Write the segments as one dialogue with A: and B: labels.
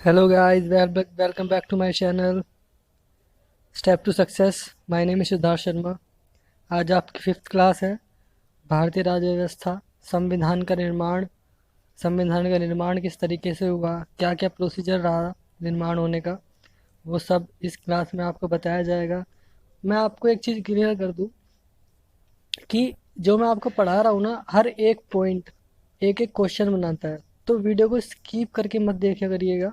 A: Hello guys, welcome back to my channel Step to Success. My name is Siddharth Sharma. आज आपकी fifth class है। भारतीय राज्य व्यवस्था, संविधान का निर्माण किस तरीके से हुआ, क्या क्या प्रोसीजर रहा निर्माण होने का, वो सब इस क्लास में आपको बताया जाएगा। मैं आपको एक चीज़ क्लियर कर दूं कि जो मैं आपको पढ़ा रहा हूँ ना, हर एक पॉइंट एक एक क्वेश्चन बनाता है, तो वीडियो को स्किप करके मत देखा करिएगा।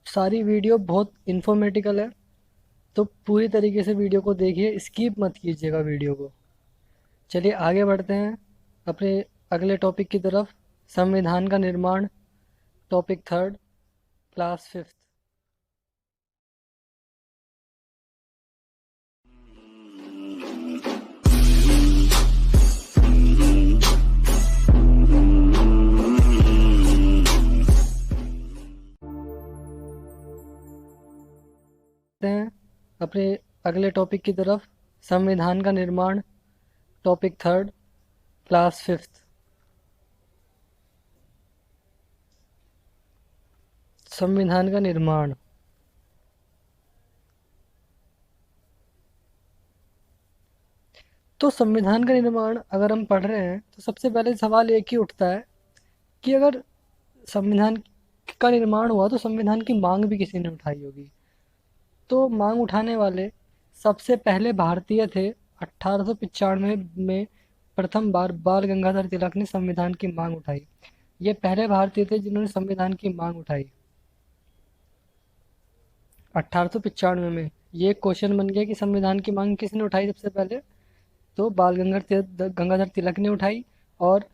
A: सारी वीडियो बहुत इन्फॉर्मेटिकल है, तो पूरी तरीके से वीडियो को देखिए, स्किप मत कीजिएगा वीडियो को। चलिए आगे बढ़ते हैं अपने अगले टॉपिक की तरफ। संविधान का निर्माण, टॉपिक थर्ड, क्लास फिफ्थ। हैं अपने अगले टॉपिक की तरफ। संविधान का निर्माण, टॉपिक थर्ड, क्लास फिफ्थ। संविधान का निर्माण। तो संविधान का निर्माण अगर हम पढ़ रहे हैं तो सबसे पहले सवाल एक ही उठता है कि अगर संविधान का निर्माण हुआ तो संविधान की मांग भी किसी ने उठाई होगी। तो मांग उठाने वाले सबसे पहले भारतीय थे। 1895 में प्रथम बार बाल गंगाधर तिलक ने संविधान की मांग उठाई। ये पहले भारतीय थे जिन्होंने संविधान की मांग उठाई 1895 में। ये क्वेश्चन बन गया कि संविधान की मांग किसने उठाई सबसे पहले, तो गंगाधर तिलक ने उठाई। और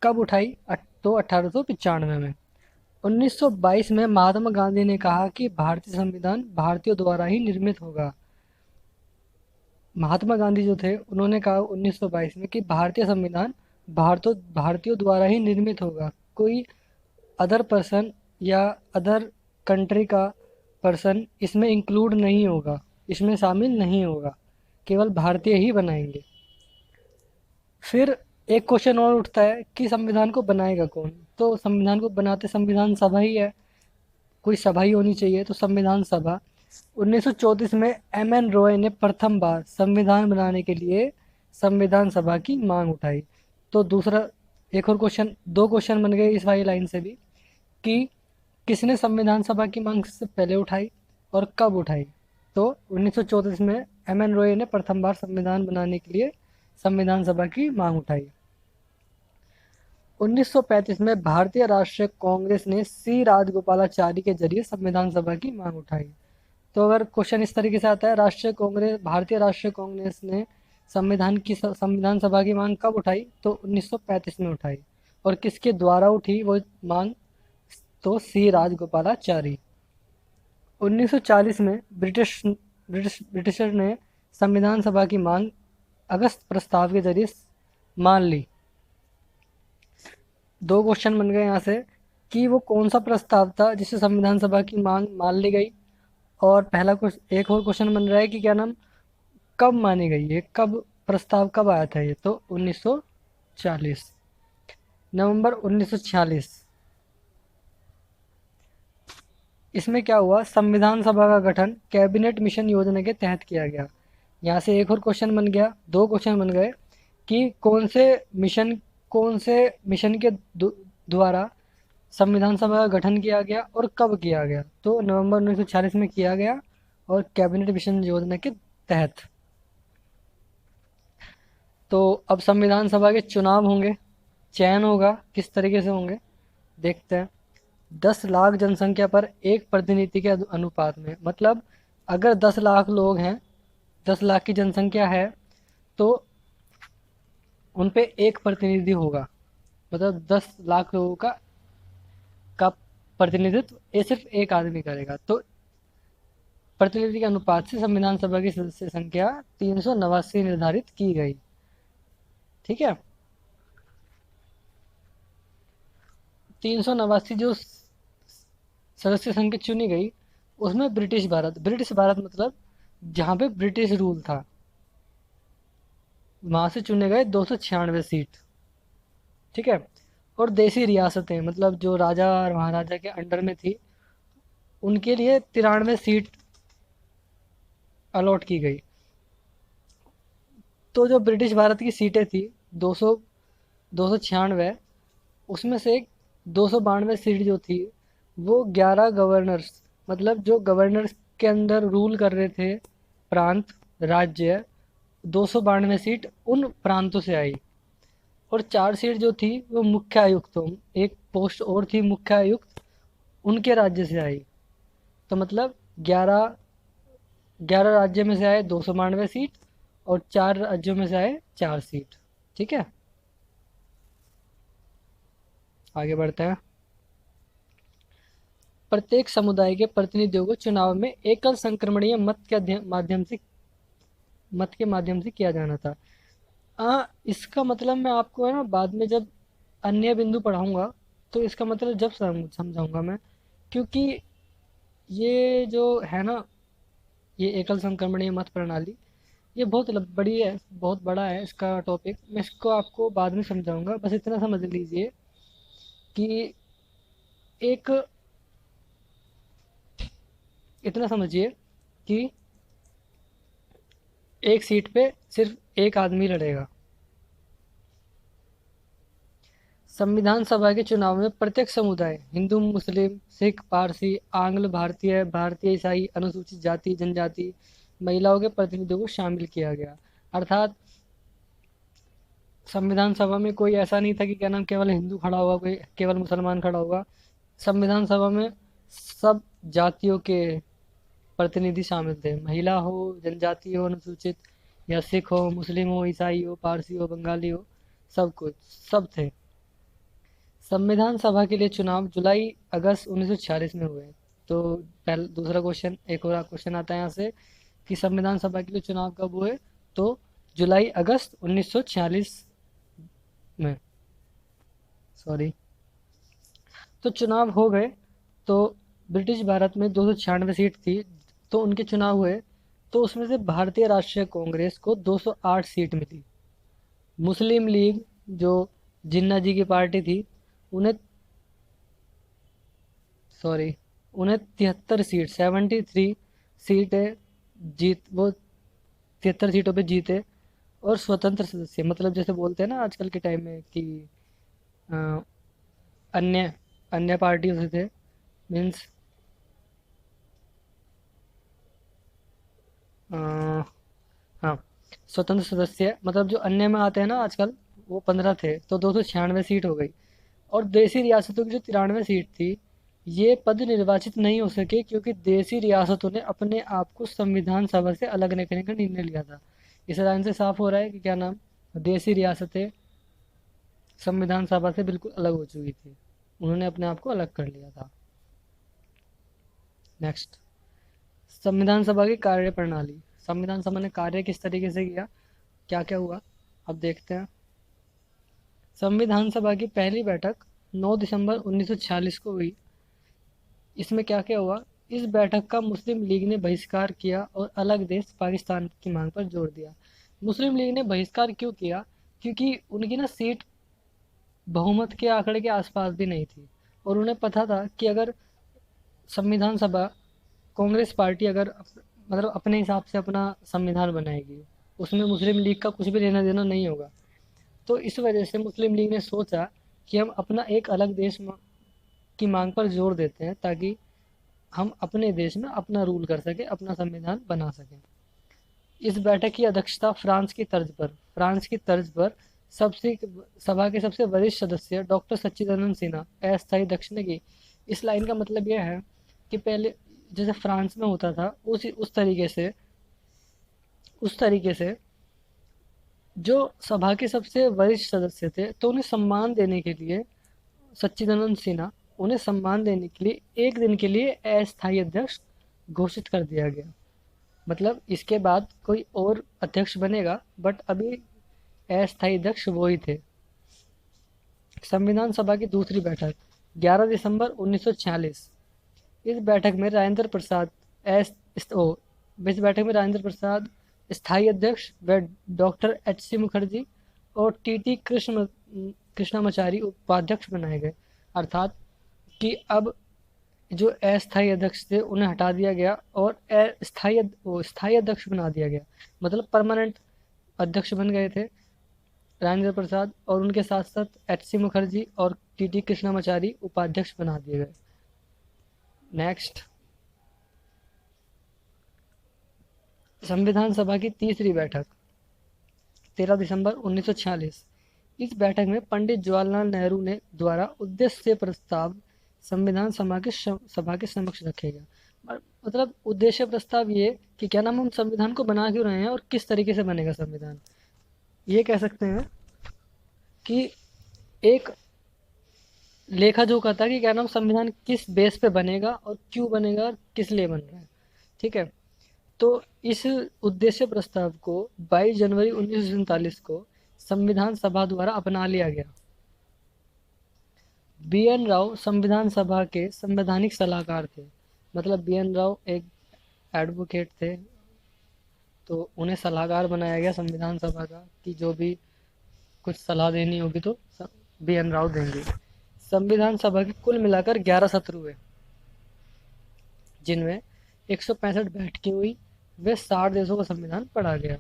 A: कब उठाई? तो 1895 में। 1922 में महात्मा गांधी ने कहा कि भारतीय संविधान भारतीयों द्वारा ही निर्मित होगा। महात्मा गांधी जो थे उन्होंने कहा 1922 में कि भारतीय संविधान भारतीयों द्वारा ही निर्मित होगा। कोई अदर पर्सन या अदर कंट्री का पर्सन इसमें इंक्लूड नहीं होगा, इसमें शामिल नहीं होगा, केवल भारतीय ही बनाएंगे। फिर एक क्वेश्चन और उठता है कि संविधान को बनाएगा कौन? तो संविधान को बनाते संविधान सभा ही है, कोई सभा ही होनी चाहिए, तो संविधान सभा। 1934 में एम एन रॉय ने प्रथम बार संविधान बनाने के लिए संविधान सभा की मांग उठाई। तो दूसरा एक और क्वेश्चन, दो क्वेश्चन बन गए इस वाली लाइन से भी कि किसने संविधान सभा की मांग सबसे पहले उठाई और कब उठाई। तो 1934 में एम एन रॉय ने प्रथम बार संविधान बनाने के लिए संविधान सभा की मांग उठाई। 1935 में भारतीय राष्ट्रीय कांग्रेस ने सी राजगोपालाचारी के जरिए संविधान सभा की मांग उठाई। तो अगर क्वेश्चन इस तरीके से आता है, भारतीय राष्ट्रीय कांग्रेस ने संविधान सभा की मांग कब उठाई? तो 1935 में उठाई। और किसके द्वारा उठी वो मांग? तो सी राजगोपालाचारी। 1940 में ब्रिटिशर ने संविधान सभा की मांग अगस्त प्रस्ताव के जरिए मान ली। दो क्वेश्चन बन गए यहाँ से कि वो कौन सा प्रस्ताव था जिससे संविधान सभा की मांग मान ली गई। और पहला क्वेश्चन, एक और क्वेश्चन बन रहा है कि क्या नाम, कब मानी गई ये, कब प्रस्ताव कब आया था ये? तो 1940, नवंबर 1946। इसमें क्या हुआ? संविधान सभा का गठन कैबिनेट मिशन योजना के तहत किया गया। यहाँ से एक और क्वेश्चन बन गया, दो क्वेश्चन बन गए कि कौन से मिशन के द्वारा संविधान सभा का गठन किया गया और कब किया गया। तो नवंबर 1946 में किया गया और कैबिनेट मिशन योजना के तहत। तो अब संविधान सभा के चुनाव होंगे, चयन होगा, किस तरीके से होंगे देखते हैं। 10 लाख जनसंख्या पर एक प्रतिनिधि के अनुपात में, मतलब अगर 10 लाख लोग हैं, 10 लाख की जनसंख्या है, तो उन पे एक प्रतिनिधि होगा। मतलब 10 लाख लोगों का प्रतिनिधित्व ये सिर्फ एक आदमी करेगा। तो प्रतिनिधि के अनुपात से संविधान सभा की सदस्य संख्या 389 निर्धारित की गई। ठीक है, 389 जो सदस्य संख्या चुनी गई, उसमें ब्रिटिश भारत मतलब जहाँ पे ब्रिटिश रूल था, वहाँ से चुने गए 296 सीट। ठीक है। और देसी रियासतें मतलब जो राजा और महाराजा के अंडर में थी, उनके लिए 93 सीट अलॉट की गई। तो जो ब्रिटिश भारत की सीटें थी 200 296, उसमें से 292 सीट जो थी वो 11 गवर्नर्स, मतलब जो गवर्नर्स के अंदर रूल कर रहे थे प्रांत, राज्य, 292 सीट उन प्रांतों से आई। और 4 सीट जो थी वो मुख्य आयुक्तों, एक पोस्ट और थी मुख्य आयुक्त, उनके राज्य से आई। तो मतलब 11 11 राज्य में से आए 292 सीट, और 4 राज्यों में से आए 4 सीट। ठीक है, आगे बढ़ते हैं। प्रत्येक समुदाय के प्रतिनिधियों को चुनाव में एकल संक्रमणीय मत के माध्यम से किया जाना था। इसका मतलब मैं आपको है ना बाद में जब अन्य बिंदु पढ़ाऊंगा तो इसका मतलब जब समझाऊंगा मैं, क्योंकि ये जो है ना, ये एकल संक्रमणीय मत प्रणाली, ये बहुत बड़ी है, बहुत बड़ा है इसका टॉपिक। मैं इसको आपको बाद में समझाऊंगा, बस इतना समझ लीजिए कि एक इतना समझिए कि एक सीट पे सिर्फ एक आदमी लड़ेगा। संविधान सभा के चुनाव में प्रत्येक समुदाय, हिंदू, मुस्लिम, सिख, पारसी, आंग्ल भारतीय, भारतीय ईसाई, अनुसूचित जाति जनजाति, महिलाओं के प्रतिनिधियों को शामिल किया गया। अर्थात संविधान सभा में कोई ऐसा नहीं था कि क्या नाम केवल हिंदू खड़ा होगा, कोई केवल मुसलमान खड़ा होगा। संविधान सभा में सब जातियों के प्रतिनिधि शामिल थे, महिला हो, जनजाति हो, अनुसूचित, या सिख हो, मुस्लिम हो, ईसाई हो, पारसी हो, बंगाली हो, सब कुछ, सब थे। संविधान सभा के लिए चुनाव जुलाई अगस्त 1946 में हुए। तो पहला दूसरा क्वेश्चन, एक और क्वेश्चन आता है यहाँ से कि संविधान सभा के लिए चुनाव कब हुए, तो जुलाई अगस्त 1946 में, सॉरी। तो चुनाव हो गए। तो ब्रिटिश भारत में 296 सीट थी, तो उनके चुनाव हुए। तो उसमें से भारतीय राष्ट्रीय कांग्रेस को 208 सीट मिली। मुस्लिम लीग जो जिन्ना जी की पार्टी थी, उन्हें सॉरी उन्हें 73 सीट, 73 सीटें जीत वो 73 सीटों पे जीते। और स्वतंत्र सदस्य, मतलब जैसे बोलते हैं ना आजकल के टाइम में कि अ, अन्य अन्य पार्टियों से थे, मीन्स हाँ, स्वतंत्र सदस्य मतलब जो अन्य में आते हैं ना आजकल, वो 15 थे, तो 296 सीट हो गई। और देसी रियासतों की जो 93 सीट थी, ये पद निर्वाचित नहीं हो सके क्योंकि देसी रियासतों ने अपने आप को संविधान सभा से अलग करने का निर्णय लिया था। इस लाइन से साफ हो रहा है कि क्या नाम, देसी रियासतें संविधान सभा से बिल्कुल अलग हो चुकी थी, उन्होंने अपने आप को अलग कर लिया था। नेक्स्ट, संविधान सभा की कार्य प्रणाली। संविधान सभा ने कार्य किस तरीके से किया, क्या क्या हुआ, अब देखते हैं। संविधान सभा की पहली बैठक 9 दिसंबर 1946 को हुई। इसमें क्या क्या हुआ, इस बैठक का मुस्लिम लीग ने बहिष्कार किया और अलग देश पाकिस्तान की मांग पर जोर दिया। मुस्लिम लीग ने बहिष्कार क्यों किया, क्योंकि उनकी ना सीट बहुमत के आंकड़े के आसपास भी नहीं थी, और उन्हें पता था कि अगर संविधान सभा, कांग्रेस पार्टी अगर मतलब अपने हिसाब से अपना संविधान बनाएगी, उसमें मुस्लिम लीग का कुछ भी लेना देना नहीं होगा। तो इस वजह से मुस्लिम लीग ने सोचा कि हम अपना एक अलग देश की मांग पर जोर देते हैं, ताकि हम अपने देश में अपना रूल कर सकें, अपना संविधान बना सकें। इस बैठक की अध्यक्षता फ्रांस की तर्ज पर सबसे सभा के सबसे वरिष्ठ सदस्य डॉक्टर सच्चिदानंद सिन्हा, अस्थायी अध्यक्ष ने की। इस लाइन का मतलब यह है कि पहले जैसे फ्रांस में होता था, उस तरीके से जो सभा के सबसे वरिष्ठ सदस्य थे, तो उन्हें सम्मान देने के लिए सच्चिदानंद सिन्हा, उन्हें सम्मान देने के लिए एक दिन के लिए अस्थायी अध्यक्ष घोषित कर दिया गया। मतलब इसके बाद कोई और अध्यक्ष बनेगा, बट अभी अस्थायी अध्यक्ष वो ही थे। संविधान सभा की दूसरी बैठक 11 दिसंबर 1946। इस बैठक में राजेंद्र प्रसाद एस ओ इस बैठक में राजेंद्र प्रसाद स्थायी अध्यक्ष व डॉक्टर एच सी मुखर्जी और टी टी कृष्ण कृष्णामाचारी उपाध्यक्ष बनाए गए। अर्थात कि अब जो अस्थायी अध्यक्ष थे उन्हें हटा दिया गया और स्थायी अध्यक्ष बना दिया गया। मतलब परमानेंट अध्यक्ष बन गए थे राजेंद्र प्रसाद, और उनके साथ साथ एच सी मुखर्जी और टी टी कृष्णामाचारी उपाध्यक्ष बना दिए गए। नेक्स्ट, संविधान सभा की तीसरी बैठक 13 दिसंबर 1946। इस बैठक में पंडित जवाहरलाल नेहरू ने द्वारा उद्देश्य प्रस्ताव संविधान सभा के समक्ष रखे गए। मतलब उद्देश्य प्रस्ताव ये कि क्या नाम, हम संविधान को बना क्यों रहे हैं और किस तरीके से बनेगा संविधान। ये कह सकते हैं कि एक लेखा जोखा था कि क्या नाम, संविधान किस बेस पे बनेगा और क्यों बनेगा और किस लिए बन रहा है। ठीक है, तो इस उद्देश्य प्रस्ताव को 22 जनवरी 1947 को संविधान सभा द्वारा अपना लिया गया। बी एन राव संविधान सभा के संवैधानिक सलाहकार थे। मतलब बी एन राव एक एडवोकेट थे, तो उन्हें सलाहकार बनाया गया संविधान सभा का कि जो भी कुछ सलाह देनी होगी तो बी एन राव देंगे। संविधान सभा के कुल मिलाकर 11 सत्र हुए, जिनमें 165 बैठकें हुई। वे 60 देशों का संविधान पढ़ा गया।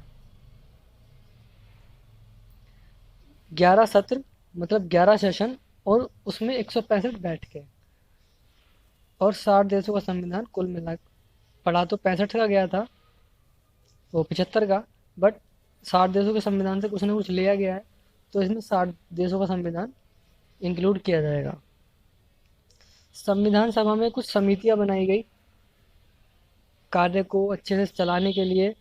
A: 11 सत्र मतलब 11 सेशन, और उसमें 165 बैठकें और 60 देशों का संविधान कुल मिला। पढ़ा तो 65 का गया था, वो 75 का, बट 60 देशों के संविधान से कुछ ना कुछ लिया गया है, तो इसमें 60 देशों का संविधान इंक्लूड किया जाएगा। संविधान सभा में कुछ समितियां बनाई गई कार्य को अच्छे से चलाने के लिए।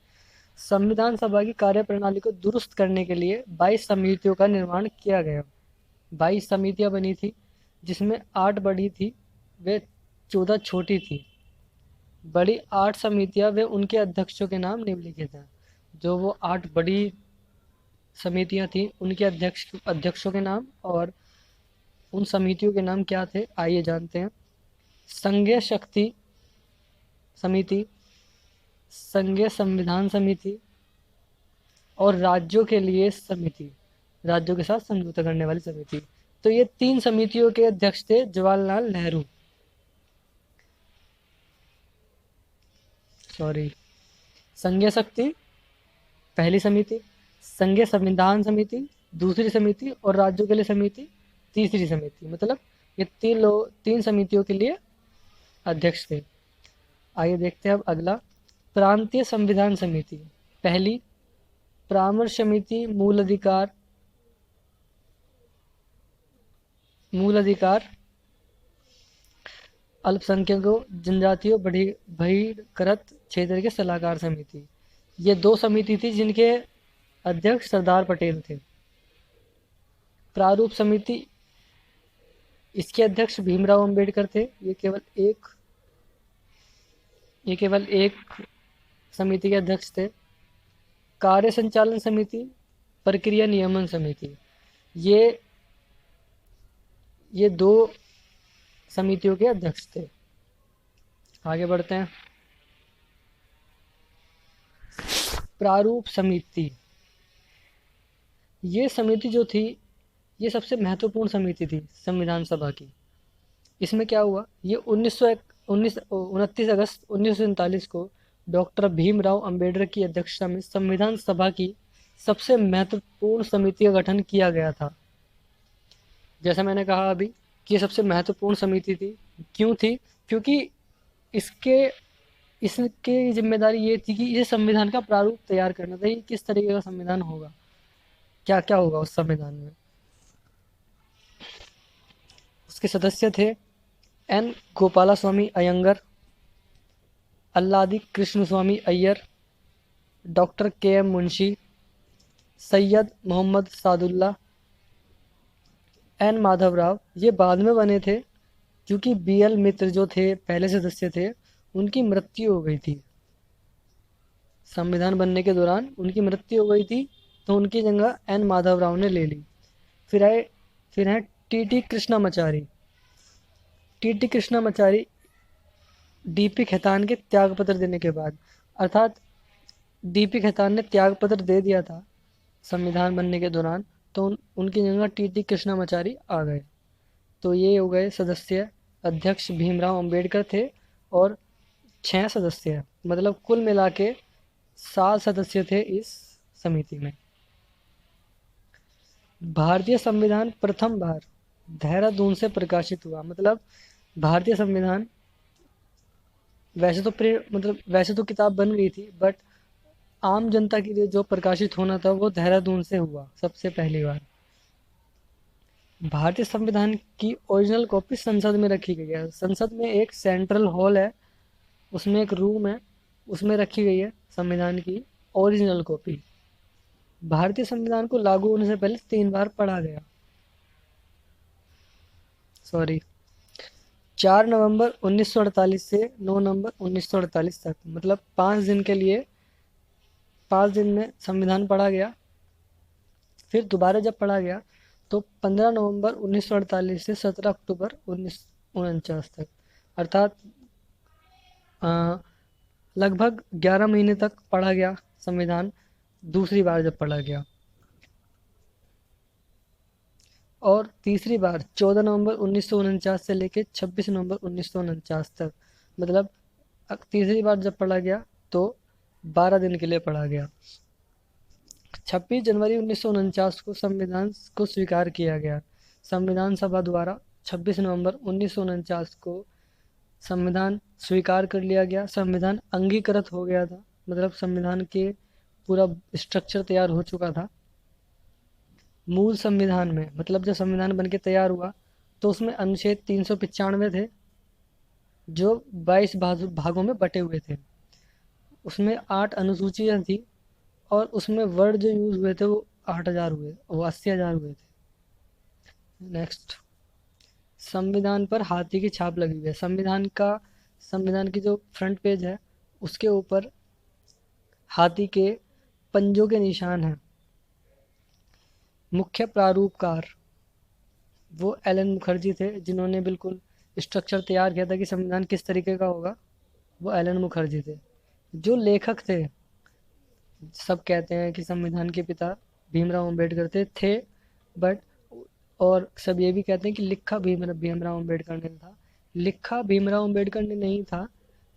A: संविधान सभा की कार्यप्रणाली को दुरुस्त करने के लिए 22 समितियों का निर्माण किया गया। 22 समितियां बनी थी, जिसमें 8 बड़ी थी वे 14 छोटी थी। बड़ी 8 समितियां वे उनके अध्यक्षों के नाम निम्नलिखित हैं। जो वो 8 बड़ी समितियां थी उनके अध्यक्षों के नाम और उन समितियों के नाम क्या थे, आइए जानते हैं। संघीय शक्ति समिति, संघीय संविधान समिति और राज्यों के लिए समिति, राज्यों के साथ समझौता करने वाली समिति। तो ये 3 समितियों के अध्यक्ष थे जवाहरलाल नेहरू। संघीय शक्ति पहली समिति, संघीय संविधान समिति दूसरी समिति और राज्यों के लिए समिति तीसरी समिति। मतलब ये 3 समितियों के लिए अध्यक्ष थे। आइए देखते हैं अब अगला, प्रांतीय संविधान समिति। पहली, परामर्श समिति मूल अधिकार अल्पसंख्यकों, जनजातियों, बहिष्कृत क्षेत्र के सलाहकार समिति। ये 2 समिति थी जिनके अध्यक्ष सरदार पटेल थे। प्रारूप समिति, इसके अध्यक्ष भीमराव अंबेडकर थे। ये केवल एक समिति के अध्यक्ष थे। कार्य संचालन समिति, प्रक्रिया नियमन समिति, ये 2 समितियों के अध्यक्ष थे। आगे बढ़ते हैं। प्रारूप समिति, ये समिति जो थी ये सबसे महत्वपूर्ण समिति थी संविधान सभा की। इसमें क्या हुआ, ये 29 अगस्त 1947 को डॉक्टर भीमराव अंबेडकर की अध्यक्षता में संविधान सभा की सबसे महत्वपूर्ण समिति का गठन किया गया था। जैसा मैंने कहा अभी कि ये सबसे महत्वपूर्ण समिति थी। क्यों थी? क्योंकि इसकी जिम्मेदारी ये थी कि ये संविधान का प्रारूप तैयार करना था, कि किस तरीके का संविधान होगा, क्या क्या होगा उस संविधान में। उसके सदस्य थे एन गोपालास्वामी अयंगर, अल्लादी कृष्णस्वामी अय्यर, डॉक्टर के एम मुंशी, सैयद मोहम्मद सादुल्ला, एन माधवराव। ये बाद में बने थे क्योंकि बी एल मित्र जो थे पहले सदस्य थे, उनकी मृत्यु हो गई थी। संविधान बनने के दौरान उनकी मृत्यु हो गई थी, तो उनकी जगह एन माधवराव ने ले ली। फिर है T T Krishnamachari. T T Krishnamachari DP Khaitan के त्यागपत्र देने के बाद, अर्थात डीपी खेतान ने त्यागपत्र दे दिया था संविधान बनने के दौरान, तो उनकी जगह टीटी कृष्णामाचारी आ गए। तो ये हो गए सदस्य। अध्यक्ष भीमराव अंबेडकर थे और 6 सदस्य हैं, मतलब कुल मिला के 7 सदस्य थे इस समिति में। भारतीय संविधान प्रथम बार देहरादून से प्रकाशित हुआ। मतलब भारतीय संविधान वैसे तो किताब बन गई थी, बट आम जनता के लिए जो प्रकाशित होना था वो देहरादून से हुआ सबसे पहली बार। भारतीय संविधान की ओरिजिनल कॉपी संसद में रखी गई है। संसद में एक सेंट्रल हॉल है, उसमें एक रूम है, उसमें रखी गई है संविधान की ओरिजिनल कॉपी। भारतीय संविधान को लागू होने से पहले 3 बार पढ़ा गया। सॉरी, 4 नवंबर 1948 से 9 नवंबर 1948 तक, मतलब 5 दिन के लिए 5 दिन में संविधान पढ़ा गया। फिर दोबारा जब पढ़ा गया तो 15 नवंबर 1948 से 17 अक्टूबर 1949 तक, अर्थात लगभग 11 महीने तक पढ़ा गया संविधान, दूसरी बार जब पढ़ा गया। और तीसरी बार 14 नवंबर 1949 से लेकर 26 नवंबर 1949 तक, मतलब तीसरी बार जब पढ़ा गया तो 12 दिन के लिए पढ़ा गया। 26 जनवरी 1949 को संविधान को स्वीकार किया गया। संविधान सभा द्वारा 26 नवंबर 1949 को संविधान स्वीकार कर लिया गया। संविधान अंगीकृत हो गया था, मतलब संविधान के पूरा स्ट्रक्चर तैयार हो चुका था। मूल संविधान में, मतलब जब संविधान बनके तैयार हुआ तो उसमें अनुच्छेद 395 थे जो 22 भागों में बटे हुए थे। उसमें 8 अनुसूचियाँ थी और उसमें वर्ड जो यूज हुए थे वो 8,000 हुए, वो 80,000 हुए थे। नेक्स्ट, संविधान पर हाथी की छाप लगी हुई है। संविधान की जो फ्रंट पेज है उसके ऊपर हाथी के पंजों के निशान हैं। मुख्य प्रारूपकार वो एलन मुखर्जी थे, जिन्होंने बिल्कुल स्ट्रक्चर तैयार किया था कि संविधान किस तरीके का होगा, वो एलन मुखर्जी थे। जो लेखक थे, सब कहते हैं कि संविधान के पिता भीमराव अंबेडकर थे, बट और सब ये भी कहते हैं कि लिखा भीमराव अंबेडकर ने था। लिखा भीमराव अंबेडकर ने नहीं था,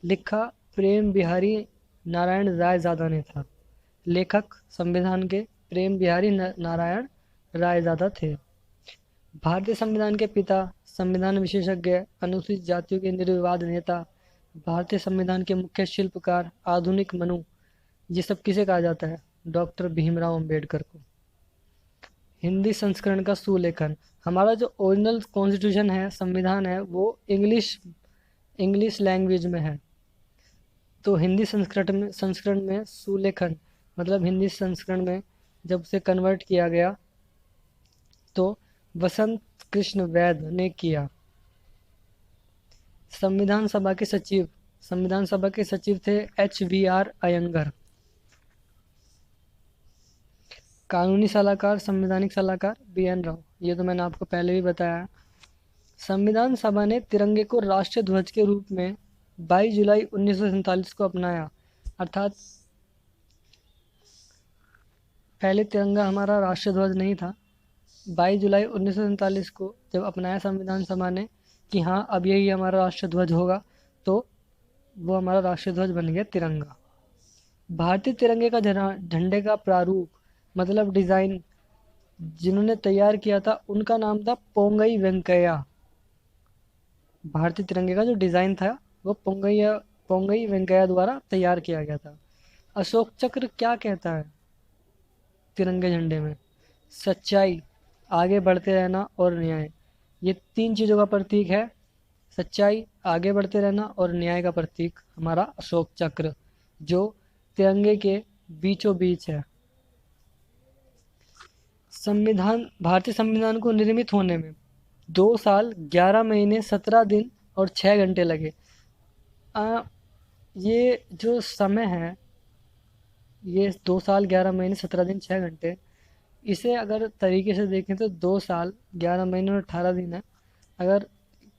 A: लिखा प्रेम बिहारी नारायण रायजादा ने था। लेखक संविधान के प्रेम बिहारी नारायण रायजादा थे। भारतीय संविधान के पिता, संविधान विशेषज्ञ, अनुसूचित जातियों के निर्विवाद नेता, भारतीय संविधान के मुख्य शिल्पकार, आधुनिक मनु, ये सब किसे कहा जाता है? डॉक्टर भीमराव अंबेडकर को। हिंदी संस्करण का सुलेखन, हमारा जो ओरिजिनल कॉन्स्टिट्यूशन है, संविधान है, वो इंग्लिश लैंग्वेज में है। तो हिंदी संस्करण में सुलेखन, मतलब हिंदी संस्करण में जब उसे कन्वर्ट किया गया तो वसंत कृष्ण वैद्य ने किया। संविधान सभा के सचिव थे HVR अयंगर। कानूनी सलाहकार, संवैधानिक सलाहकार BN राव, ये तो मैंने आपको पहले भी बताया। संविधान सभा ने तिरंगे को राष्ट्रीय ध्वज के रूप में 22 जुलाई 1947 को अपनाया। अर्थात पहले तिरंगा हमारा राष्ट्रीय ध्वज नहीं था। 22 जुलाई 1947 को जब अपनाया संविधान सभा ने कि हाँ अब यही हमारा राष्ट्रीय ध्वज होगा, तो वो हमारा राष्ट्रीय ध्वज बन गया तिरंगा। भारतीय तिरंगे का झंडे का प्रारूप, मतलब डिज़ाइन जिन्होंने तैयार किया था उनका नाम था पोंगई वेंकैया। भारतीय तिरंगे का जो डिज़ाइन था वो पोंगई वेंकैया द्वारा तैयार किया गया था। अशोक चक्र क्या कहता है तिरंगे झंडे में? सच्चाई, आगे बढ़ते रहना और न्याय, ये 3 चीज़ों का प्रतीक है। सच्चाई, आगे बढ़ते रहना और न्याय का प्रतीक हमारा अशोक चक्र, जो तिरंगे के बीचों बीच है। भारतीय संविधान को निर्मित होने में 2 साल 11 महीने 17 दिन और 6 घंटे लगे। ये जो समय है, ये 2 साल 11 महीने 17 दिन 6 घंटे, इसे अगर तरीके से देखें तो 2 साल 11 महीने और 18 दिन है। अगर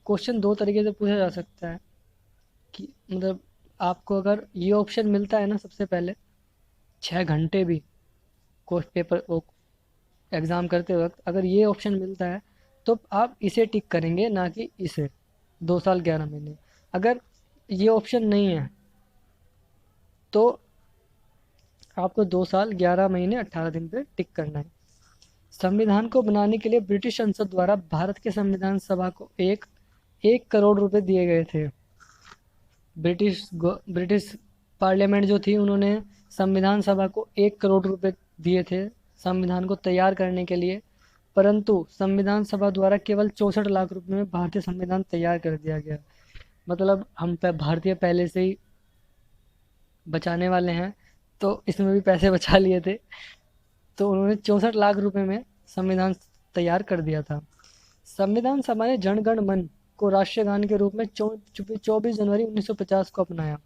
A: क्वेश्चन 2 तरीके से पूछा जा सकता है कि मतलब आपको अगर ये ऑप्शन मिलता है ना, सबसे पहले 6 घंटे भी पेपर एग्ज़ाम करते वक्त अगर ये ऑप्शन मिलता है तो आप इसे टिक करेंगे, ना कि इसे। 2 साल 11 महीने। अगर ये ऑप्शन नहीं है तो आपको 2 साल 11 महीने 18 दिन पे टिक करना है। संविधान को बनाने के लिए ब्रिटिश संसद द्वारा भारत के संविधान सभा को 1 करोड़ रुपए दिए गए थे। ब्रिटिश पार्लियामेंट जो थी, उन्होंने संविधान सभा को 1 करोड़ रुपए दिए थे संविधान को तैयार करने के लिए। परंतु संविधान सभा द्वारा केवल 64 लाख रुपए में भारतीय संविधान तैयार कर दिया गया। मतलब हम भारतीय पहले से ही बचाने वाले हैं, तो इसमें भी पैसे बचा लिए थे। तो उन्होंने 64 लाख रुपए में संविधान तैयार कर दिया था। संविधान सभा ने जनगण मन को राष्ट्रीय गान के रूप में 24 जनवरी 1950 को अपनाया।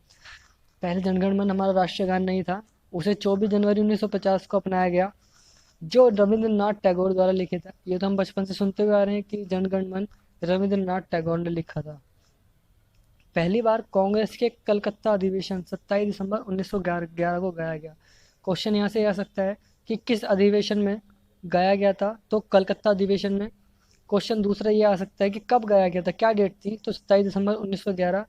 A: पहले जनगण मन हमारा राष्ट्रीय गान नहीं था, उसे 24 जनवरी 1950 को अपनाया गया, जो रविंद्रनाथ टैगोर द्वारा लिखित था। ये तो हम बचपन से सुनते हुए आ रहे हैं कि जनगण मन रविंद्रनाथ टैगोर ने लिखा था। पहली बार कांग्रेस के कलकत्ता अधिवेशन 27 दिसंबर 1911 को गाया गया। क्वेश्चन यहाँ से आ सकता है कि किस अधिवेशन में गाया गया था, तो कलकत्ता अधिवेशन में। क्वेश्चन दूसरा ये आ सकता है कि कब गाया गया था, क्या डेट थी, तो 27 दिसंबर 1911।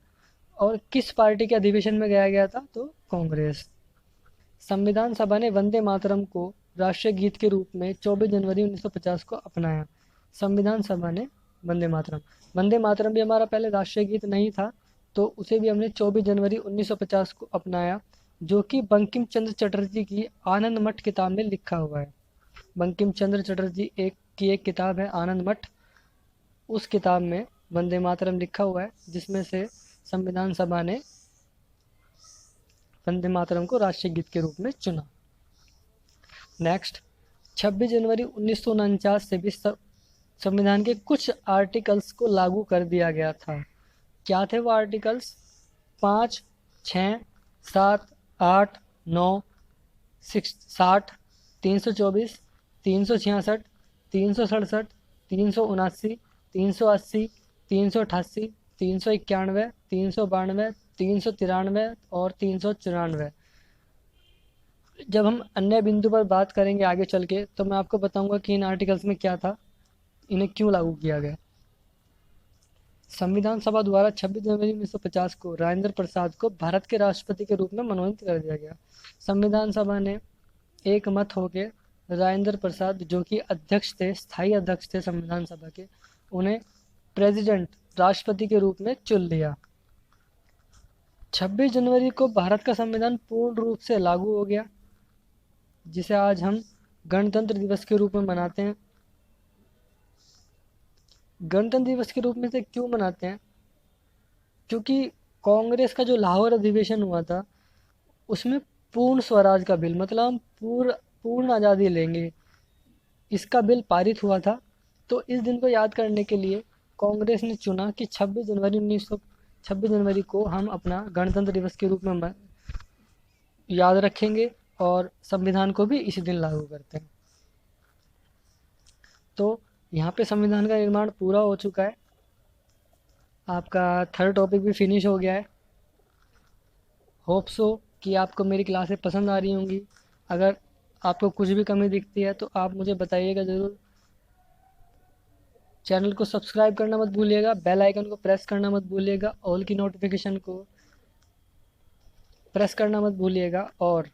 A: और किस पार्टी के अधिवेशन में गाया गया था, तो कांग्रेस। संविधान सभा ने वंदे मातरम को राष्ट्रीय गीत के रूप में 24 जनवरी 1950 को अपनाया। संविधान सभा ने वंदे मातरम भी हमारा पहले राष्ट्रीय गीत नहीं था, तो उसे भी हमने 24 जनवरी 1950 को अपनाया, जो कि बंकिम चंद्र चटर्जी की आनंद मठ किताब में लिखा हुआ है। बंकिम चंद्र चटर्जी की एक किताब है आनंद मठ, उस किताब में वंदे मातरम लिखा हुआ है, जिसमें से संविधान सभा ने वंदे मातरम को राष्ट्रीय गीत के रूप में चुना। नेक्स्ट, 26 जनवरी 1949 से भी संविधान के कुछ आर्टिकल्स को लागू कर दिया गया था। क्या थे वो आर्टिकल्स? 5, 6, 7, 8, 9, 60, 324, 366, 367, 379, 380, 388, 391, 392, 393 और 394। जब हम अन्य बिंदु पर बात करेंगे आगे चल के, तो मैं आपको बताऊंगा कि इन आर्टिकल्स में क्या था, इन्हें क्यों लागू किया गया। संविधान सभा द्वारा 26 जनवरी 1950 को राजेंद्र प्रसाद को भारत के राष्ट्रपति के रूप में मनोनीत कर दिया गया। संविधान सभा ने एक मत होकर राजेंद्र प्रसाद, जो कि अध्यक्ष थे, स्थायी अध्यक्ष थे संविधान सभा के, उन्हें प्रेसिडेंट, राष्ट्रपति के रूप में चुन लिया। 26 जनवरी को भारत का संविधान पूर्ण रूप से लागू हो गया, जिसे आज हम गणतंत्र दिवस के रूप में मनाते हैं। गणतंत्र दिवस के रूप में से क्यों मनाते हैं? क्योंकि कांग्रेस का जो लाहौर अधिवेशन हुआ था, उसमें पूर्ण स्वराज का बिल, मतलब हम पूर्ण आज़ादी लेंगे, इसका बिल पारित हुआ था। तो इस दिन को याद करने के लिए कांग्रेस ने चुना कि 26 जनवरी को हम अपना गणतंत्र दिवस के रूप में याद रखेंगे और संविधान को भी इसी दिन लागू करते हैं। तो यहाँ पे संविधान का निर्माण पूरा हो चुका है। आपका 3rd टॉपिक भी फिनिश हो गया है। होप सो कि आपको मेरी क्लासें पसंद आ रही होंगी। अगर आपको कुछ भी कमी दिखती है तो आप मुझे बताइएगा ज़रूर। चैनल को सब्सक्राइब करना मत भूलिएगा, बेल आइकन को प्रेस करना मत भूलिएगा, ऑल की नोटिफिकेशन को प्रेस करना मत भूलिएगा, और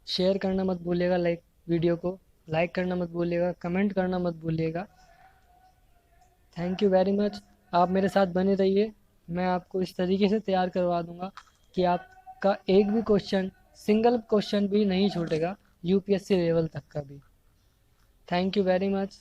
A: शेयर करना मत भूलिएगा, वीडियो को लाइक करना मत भूलिएगा, कमेंट करना मत भूलिएगा। Thank you very much. आप मेरे साथ बने रहिए, मैं आपको इस तरीके से तैयार करवा दूंगा कि आपका एक भी क्वेश्चन, सिंगल क्वेश्चन भी नहीं छूटेगा, यूपीएससी लेवल तक का भी। Thank you very much.